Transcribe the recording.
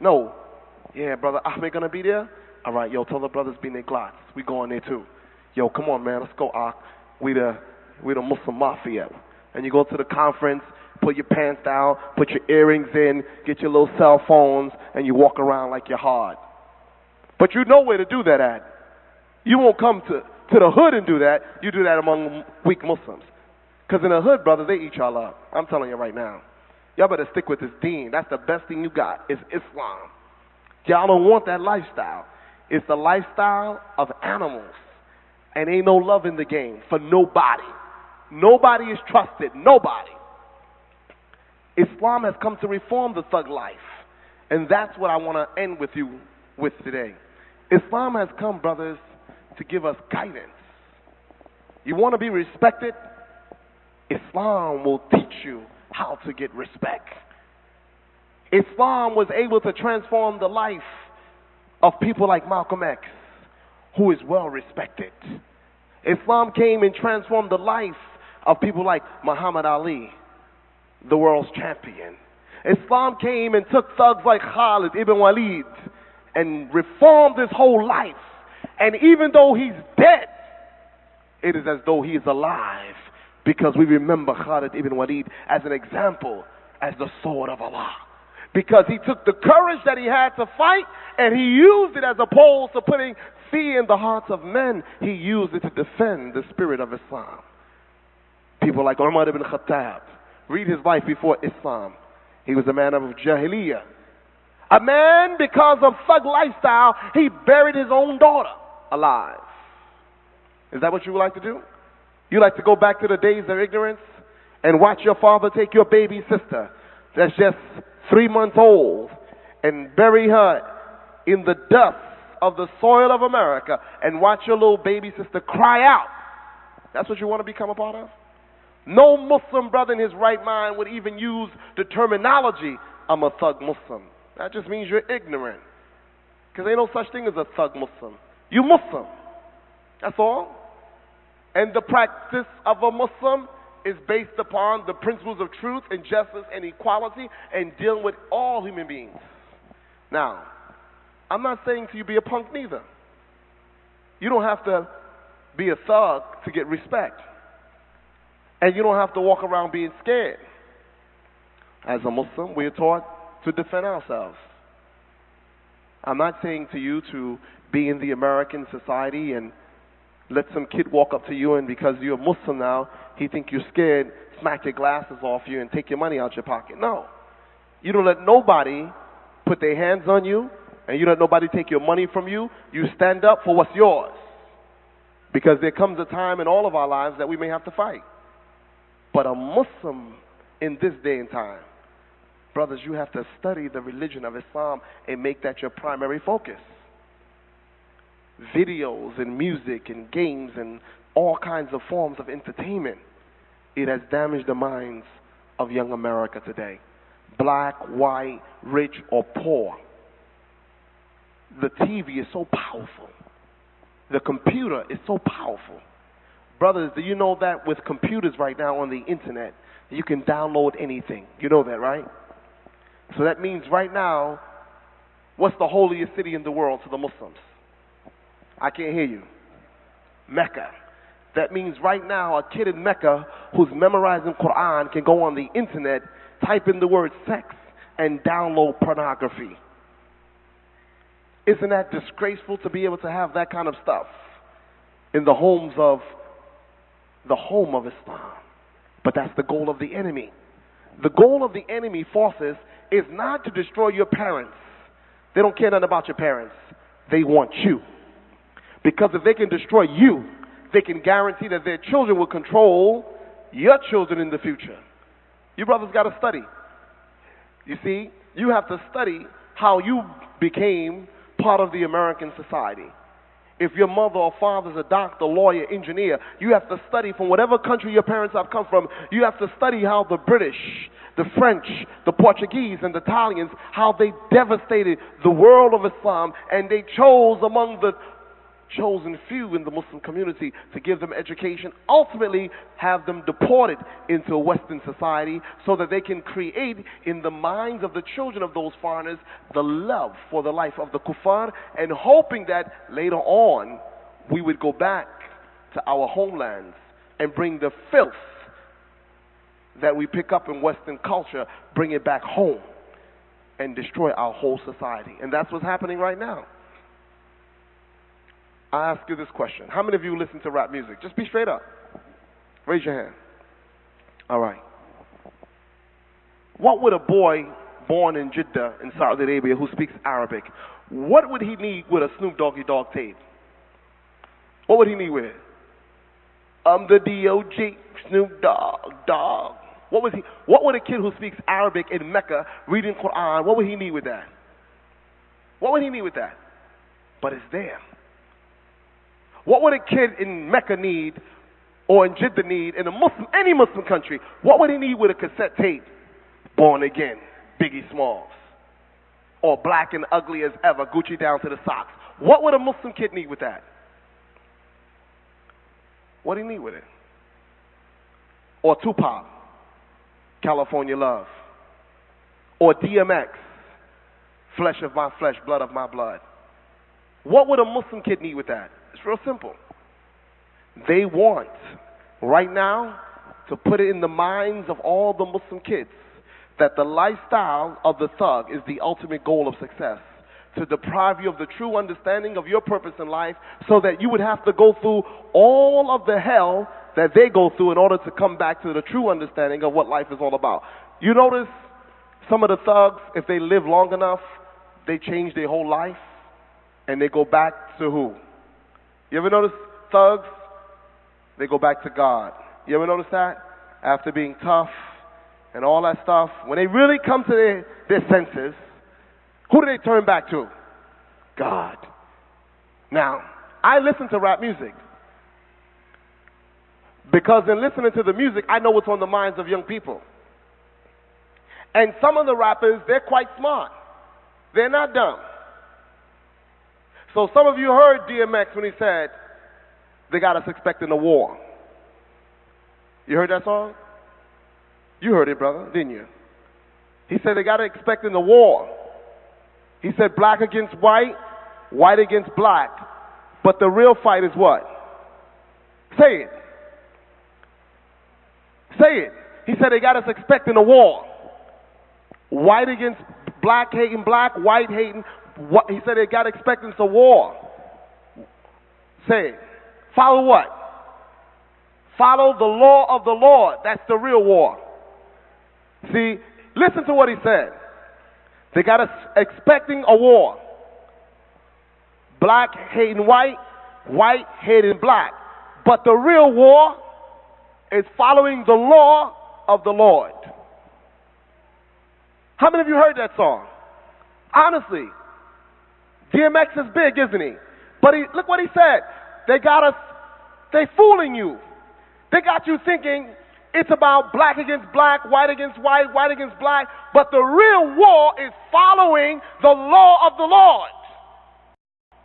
No. Yeah, brother Ahmed gonna be there? All right, yo, tell the brothers be in their glots. We going there too. Yo, come on, man, let's go, Ak. We the Muslim Mafia. And you go to the conference, put your pants down, put your earrings in, get your little cell phones, and you walk around like you're hard. But you know where to do that at. You won't come to the hood and do that. You do that among weak Muslims. Because in the hood, brothers, they eat y'all up. I'm telling you right now. Y'all better stick with this deen. That's the best thing you got, is Islam. Y'all don't want that lifestyle. It's the lifestyle of animals. And ain't no love in the game for nobody. Nobody is trusted. Nobody. Islam has come to reform the thug life. And that's what I want to end with you with today. Islam has come, brothers, to give us guidance. You want to be respected? Islam will teach you how to get respect. Islam was able to transform the life of people like Malcolm X, who is well respected. Islam came and transformed the life of people like Muhammad Ali, the world's champion. Islam came and took thugs like Khalid ibn Walid and reformed his whole life. And even though he's dead, it is as though he is alive, because we remember Khalid ibn Walid as an example, as the sword of Allah. Because he took the courage that he had to fight and he used it, as opposed to putting fear in the hearts of men. He used it to defend the spirit of Islam. People like Umar ibn Khattab, read his life before Islam. He was a man of Jahiliyyah. A man, because of thug lifestyle, he buried his own daughter alive. Is that what you would like to do? You like to go back to the days of ignorance and watch your father take your baby sister that's just 3 months old and bury her in the dust of the soil of America and watch your little baby sister cry out? That's what you want to become a part of? No Muslim brother in his right mind would even use the terminology, I'm a thug Muslim. That just means you're ignorant. Because ain't no such thing as a thug Muslim. You Muslim. That's all. And the practice of a Muslim is based upon the principles of truth and justice and equality and dealing with all human beings. Now, I'm not saying to you be a punk neither. You don't have to be a thug to get respect. And you don't have to walk around being scared. As a Muslim, we are taught to defend ourselves. I'm not saying to you to be in the American society and let some kid walk up to you, and because you're a Muslim now, he think you're scared, smack your glasses off you and take your money out your pocket. No. You don't let nobody put their hands on you, and you don't let nobody take your money from you. You stand up for what's yours. Because there comes a time in all of our lives that we may have to fight. But a Muslim in this day and time, brothers, you have to study the religion of Islam and make that your primary focus. Videos and music and games and all kinds of forms of entertainment, it has damaged the minds of young America today. Black, white, rich, or poor. The TV is so powerful. The computer is so powerful. Brothers, do you know that with computers right now on the internet, you can download anything? You know that, right? So that means right now, what's the holiest city in the world to the Muslims? I can't hear you. Mecca. That means right now a kid in Mecca who's memorizing Quran can go on the internet, type in the word sex, and download pornography. Isn't that disgraceful to be able to have that kind of stuff in the home of Islam? But that's the goal of the enemy. The goal of the enemy forces is not to destroy your parents. They don't care nothing about your parents. They want you. Because if they can destroy you, they can guarantee that their children will control your children in the future. You brothers got to study. You see, you have to study how you became part of the American society. If your mother or father is a doctor, lawyer, engineer, you have to study from whatever country your parents have come from. You have to study how the British, the French, the Portuguese, and the Italians, how they devastated the world of Islam, and they chose among the chosen few in the Muslim community to give them education, ultimately have them deported into a Western society so that they can create in the minds of the children of those foreigners the love for the life of the kuffar, and hoping that later on we would go back to our homelands and bring the filth that we pick up in Western culture, bring it back home and destroy our whole society. And that's what's happening right now. I ask you this question. How many of you listen to rap music? Just be straight up. Raise your hand. All right. What would a boy born in Jeddah in Saudi Arabia who speaks Arabic, what would he need with a Snoop Doggy Dogg tape? What would he need with it? I'm the D.O.G. Snoop Dogg. What would a kid who speaks Arabic in Mecca reading Quran, what would he need with that? What would he need with that? But it's there. What would a kid in Mecca need, or in Jeddah need, in any Muslim country? What would he need with a cassette tape? Born Again, Biggie Smalls. Or Black and Ugly as Ever, Gucci Down to the Socks. What would a Muslim kid need with that? What do you need with it? Or Tupac, California Love. Or DMX, Flesh of My Flesh, Blood of My Blood. What would a Muslim kid need with that? It's real simple. They want, right now, to put it in the minds of all the Muslim kids that the lifestyle of the thug is the ultimate goal of success. To deprive you of the true understanding of your purpose in life so that you would have to go through all of the hell that they go through in order to come back to the true understanding of what life is all about. You notice some of the thugs, if they live long enough, they change their whole life and they go back to who? You ever notice thugs? They go back to God. You ever notice that? After being tough and all that stuff, when they really come to their senses, who do they turn back to? God. Now, I listen to rap music because in listening to the music, I know what's on the minds of young people. And some of the rappers, they're quite smart. They're not dumb. So some of you heard DMX when he said, they got us expecting a war. You heard that song? You heard it, brother, didn't you? He said they got us expecting a war. He said black against white, white against black. But the real fight is what? Say it. Say it. He said they got us expecting a war. White against black, hating black, white hating. He said they got expecting a war. Say it. Follow what? Follow the law of the Lord. That's the real war. See, listen to what he said. They got us expecting a war. Black hating white, white hating black. But the real war is following the law of the Lord. How many of you heard that song? Honestly, DMX is big, isn't he? But look what he said. They fooling you. They got you thinking it's about black against black, white against white, white against black. But the real war is following the law of the Lord.